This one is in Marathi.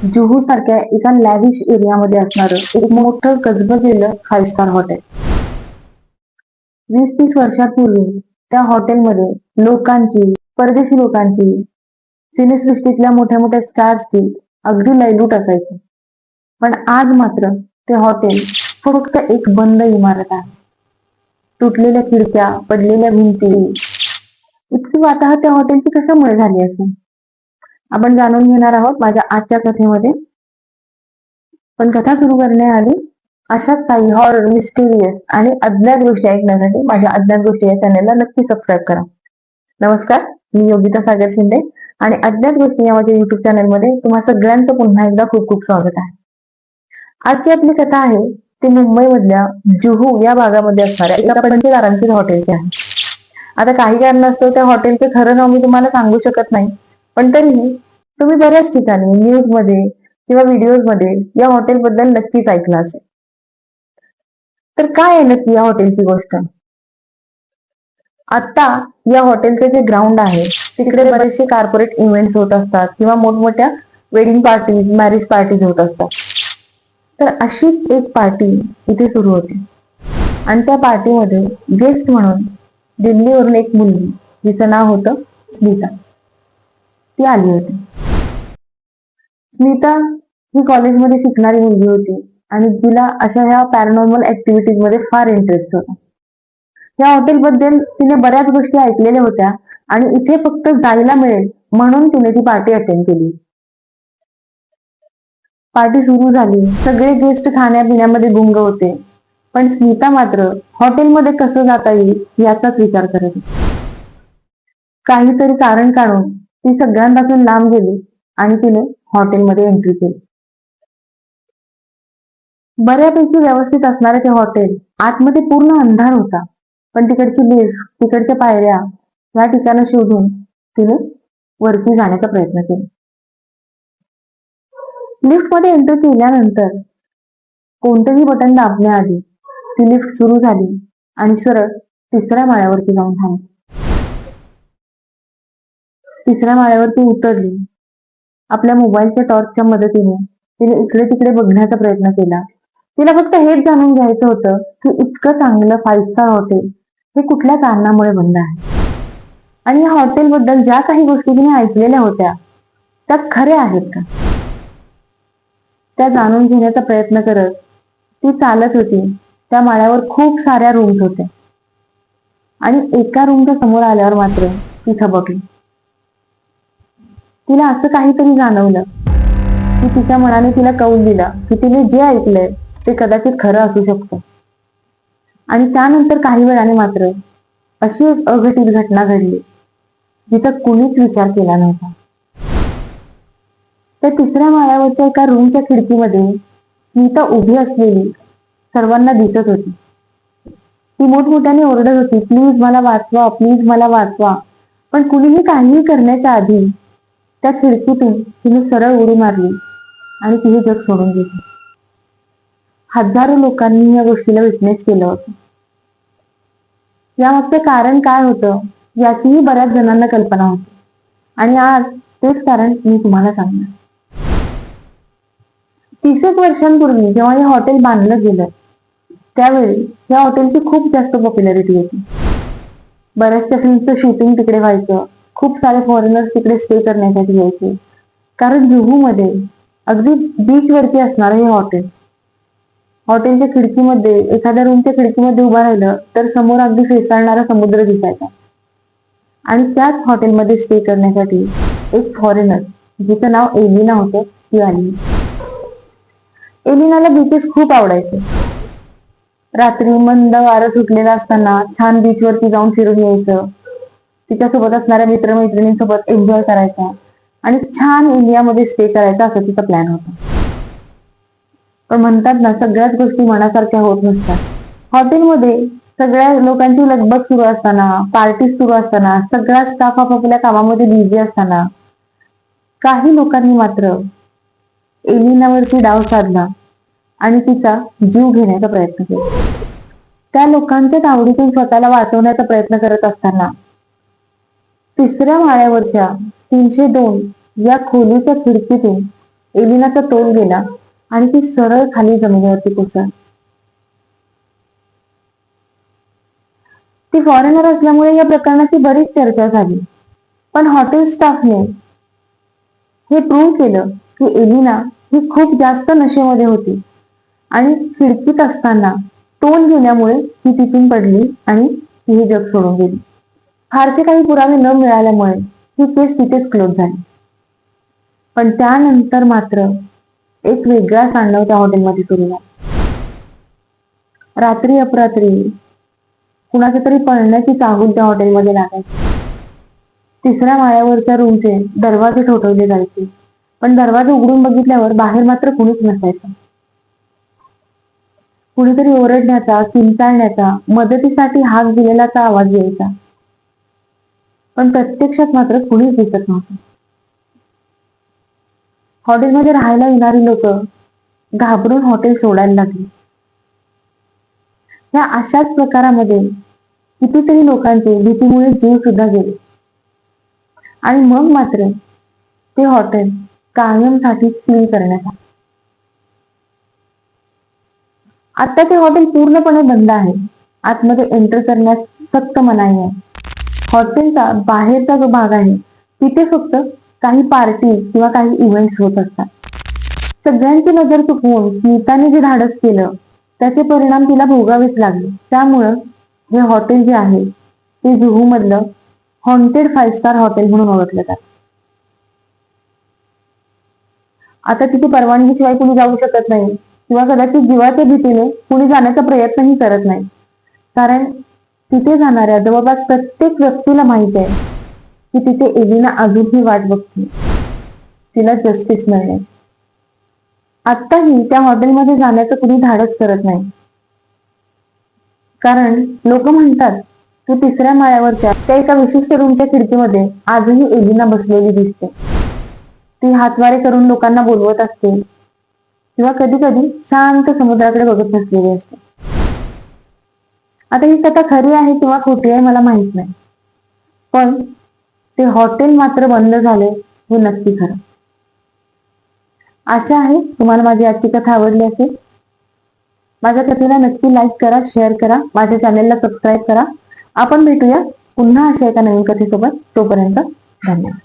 जुहू सारख्या एका लॅविश एरियामध्ये असणारं एक मोठं गजबजलेलं 5 स्टार हॉटेल. 20-30 वर्षांपूर्वी त्या हॉटेलमध्ये लोकांची, परदेशी लोकांची, सिनेसृष्टीतल्या मोठ्या मोठ्या स्टार्सची अगदी लयलूट असायची. पण आज मात्र ते हॉटेल फक्त एक बंद इमारत आहे. तुटलेल्या खिडक्या, पडलेल्या भिंती, इतकी वाताहत त्या हॉटेलची कशामुळे झाली असेल? आपण जाणून घेणार आहोत माझ्या आजच्या कथेमध्ये. पण कथा सुरू करण्याआधी अशाच काही हॉरर, मिस्टिरियस आणि अज्ञात गोष्टी ऐकण्यासाठी माझ्या अज्ञात गोष्टी या चॅनलला नक्की सबस्क्राईब करा. नमस्कार, मी योगिता सागर शिंदे आणि अज्ञात गोष्टी या माझ्या युट्यूब चॅनलमध्ये तुम्हा सगळ्यांचं पुन्हा एकदा खूप खूप स्वागत आहे. आजची आपली कथा आहे ती मुंबईमधल्या जुहू या भागामध्ये असणाऱ्या एका पंचतारांकित हॉटेलची आहे. आता काही कारणास्तव त्या हॉटेलचं खरं नाव मी तुम्हाला सांगू शकत नाही, पण तरीही तुम्ही बऱ्याच ठिकाणी न्यूज मध्ये किंवा व्हिडिओज मध्ये या हॉटेल बद्दल नक्कीच ऐकलं असेल. तर काय आहे नक्की या हॉटेलची गोष्ट? आता या हॉटेलचं जे ग्राउंड आहे तिकडे बरेचसे कॉर्पोरेट इव्हेंट्स होत असतात किंवा मोठमोठ्या वेडिंग पार्टीज, मॅरेज पार्टीज होत असतात. तर अशीच एक पार्टी इथे सुरू होती आणि त्या पार्टीमध्ये गेस्ट म्हणून दिल्लीवरून एक मुलगी, जिचं नाव होतं स्मिता, ती आली होती. स्मिता ही कॉलेजमध्ये शिकणारी मुलगी होती आणि तिला अशा ह्या पॅरानॉर्मल ऍक्टिव्हिटीज मध्ये फार इंटरेस्ट होता. या हॉटेल बद्दल तिने बऱ्याच गोष्टी ऐकलेल्या होत्या आणि इथे फक्त जायला मिळेल म्हणून तिने ती पार्टी अटेंड केली. पार्टी सुरू झाली, सगळे गेस्ट खाण्यापिण्यामध्ये गुंग होते, पण स्मिता मात्र हॉटेलमध्ये कसं जाता येईल याचाच विचार करत होती. काहीतरी कारण काढून ती सगळ्यांपासून लांब गेली आणि तिने हॉटेलमध्ये एंट्री केली. बऱ्यापैकी व्यवस्थित असणारे ते हॉटेल आतमध्ये पूर्ण अंधार होता, पण तिकडची लिफ्ट, तिकडच्या पायऱ्या या ठिकाणं शोधून तिने वरती जाण्याचा प्रयत्न केला. लिफ्ट मध्ये एंटर केल्यानंतर कोणतंही बटन दाबण्याआधी ती लिफ्ट सुरू झाली आणि सरळ 3ऱ्या माळ्यावरती जाऊन थांबली. 3ऱ्या माळ्यावरती उतरली. आपल्या मोबाईलच्या टॉर्चच्या मदतीने तिने इकडे तिकडे बघण्याचा प्रयत्न केला. तिला फक्त हेच जाणून घ्यायचं होतं की इतकं चांगलं 5 स्टार हॉटेल हे कुठल्या कारणामुळे बंद आहे आणि या हॉटेल बद्दल ज्या काही गोष्टी तिने ऐकलेल्या होत्या त्या खऱ्या आहेत का, त्या जाणून घेण्याचा प्रयत्न करत ती चालत होती. त्या माळ्यावर खूप साऱ्या रूम्स होत्या आणि एका रूमच्या समोर आल्यावर मात्र ती थबकली. तिला असं काहीतरी जाणवलं की तिच्या मनाने तिला कौल दिला की तिने जे ऐकलंय ते कदाचित खरं असू शकतं. आणि त्यानंतर काही वेळाने मात्र अशी एक अघटित घटना घडली जिचा कुणीच विचार केला नव्हता. त्या 3ऱ्या माळ्यावरच्या एका रूमच्या खिडकीमध्ये स्मिता उभी असलेली सर्वांना दिसत होती. ती मोठमोठ्याने ओरडत होती, प्लीज मला वाचवा, प्लीज मला वाचवा. पण कुणीही काहीही करण्याच्या आधी त्या खिडकीतून तिने सरळ उडी मारली आणि ती हे जग सोडून गेली. हजारो लोकांनी या गोष्टीला विटनेस केलं होतं. यामागचं कारण काय होतं याचीही बऱ्याच जणांना कल्पना होती आणि आज तेच कारण मी तुम्हाला सांगणार. 30 वर्षांपूर्वी जेव्हा हे हॉटेल बांधलं गेलं त्यावेळी या हॉटेलची खूप जास्त पॉप्युलॅरिटी होती. बऱ्याचशा फिल्मचं शूटिंग तिकडे व्हायचं, खूप सारे फॉरेनर्स तिकडे स्टे करण्यासाठी यायचे, कारण जुहू मध्ये अगदी बीच वरती असणार हे हॉटेल. हॉटेलच्या खिडकीमध्ये, एखाद्या रूमच्या खिडकीमध्ये उभं राहिलं तर समोर अगदी फेसाळणारा समुद्र दिसायचा. आणि त्याच हॉटेलमध्ये स्टे करण्यासाठी एक फॉरेनर, जिचं नाव एलिना होतं, ती आली. एलिनाला बीचेस खूप आवडायचे. रात्री मंद वारं सुटलेलं असताना छान बीच वरती जाऊन फिरून यायचं, तिच्यासोबत असणाऱ्या मित्रमैत्रिणींसोबत एन्जॉय करायचा आणि छान इंडियामध्ये स्टे करायचा असं तिचा प्लॅन होता. पण म्हणतात ना, सगळ्याच गोष्टी मनासारख्या होत नसतात. हॉटेलमध्ये सगळ्या लोकांची लगबग सुरू असताना, पार्टी सुरू असताना, सगळा स्टाफ आपापल्या कामामध्ये बिझी असताना काही लोकांनी मात्र एलिनावरती डाव साधला आणि तिचा जीव घेण्याचा प्रयत्न केला. त्या लोकांच्या तावडीतून स्वतःला वाचवण्याचा प्रयत्न करत असताना 3ऱ्या माळ्यावरच्या 302 या खोलीच्या खिडकीतून एलिनाचा तोल गेला आणि ती सरळ खाली जमिनीवरती कोसळली. ती फॉरेनर असल्यामुळे या प्रकरणाची बरीच चर्चा झाली, पण हॉटेल स्टाफने हे प्रूव्ह केलं की एलिना ही खूप जास्त नशेमध्ये होती आणि खिडकीत असताना तोल गेल्यामुळे ती तिथून पडली आणि ती हे जग सोडून गेली. फारसे काही पुरावे न मिळाल्यामुळे ही केस तिथेच क्लोज झाली. पण त्यानंतर मात्र एक वेगळा तांडव त्या हॉटेलमध्ये सुरू झाला. रात्री अपरात्री कुणाच्या तरी पळण्याची चाहूल त्या हॉटेलमध्ये लागायची. 3ऱ्या माळ्यावरच्या रूमचे दरवाजे ठोठवले जायचे, पण दरवाजे उघडून बघितल्यावर बाहेर मात्र कुणीच नसायचं. कुणीतरी ओरडण्याचा, किंचाळण्याचा, मदतीसाठी हाक दिलेलाचा आवाज यायचा, पण प्रत्यक्षात मात्र कुणीच दिसत नव्हतं. हॉटेलमध्ये राहायला येणारी लोक घाबरून हॉटेल सोडायला लागली. या अशाच प्रकारामध्ये कितीतरी लोकांचे भीतीमुळे जीव सुद्धा गेले आणि मग मात्र ते हॉटेल कायमसाठी सील करण्यात आले. आता ते हॉटेल पूर्णपणे बंद आहे. आतमध्ये एंटर करण्यास सक्त मनाई आहे. हॉटेलचा बाहेरचा जो भाग आहे तिथे फक्त काही पार्टी किंवा काही इव्हेंट्स होत असतात. सगळ्यांची नजर चुकवून स्मिताने जे धाडस केलं त्याचे परिणाम तिला भोगावेच लागले. त्यामुळं हे हॉटेल जे आहे ते जुहू मधलं हॉन्टेड 5 स्टार हॉटेल म्हणून ओळखलं जातं. आता तिथे परवानगीशिवाय कुणी जाऊ शकत नाही किंवा कदाचित जीवाच्या भीतीने कुणी जाण्याचा प्रयत्नही करत नाही, कारण तिथे जाणाऱ्या जवळपास प्रत्येक व्यक्तीला माहित आहे की तिथे एलिना अजूनही वाट बघते तिला जस्टिस मिळणे. आत्ताही त्या हॉटेलमध्ये जाण्याचं कुणी धाडस करत नाही, कारण लोक म्हणतात की 3ऱ्या माळ्यावरच्या त्या एका विशिष्ट रूमच्या खिडकीमध्ये आजही एलिना बसलेली दिसते. ती हातवारे करून लोकांना बोलवत असते किंवा कधी कधी शांत समुद्राकडे बघत बसलेली असते. आता ही कथा खरी आहे किंवा खोटी आहे मला माहित नाही, पण ते हॉटेल मात्र बंद झाले हे नक्की खरं. आशा आहे तुम्हाला माझी आजची कथा आवडली असेल. माझ्या कथेला नक्की लाईक करा, शेअर करा, माझ्या चॅनेलला सबस्क्राईब करा. आपण भेटूया पुन्हा अशा एका नवीन कथेसोबत. तोपर्यंत धन्यवाद.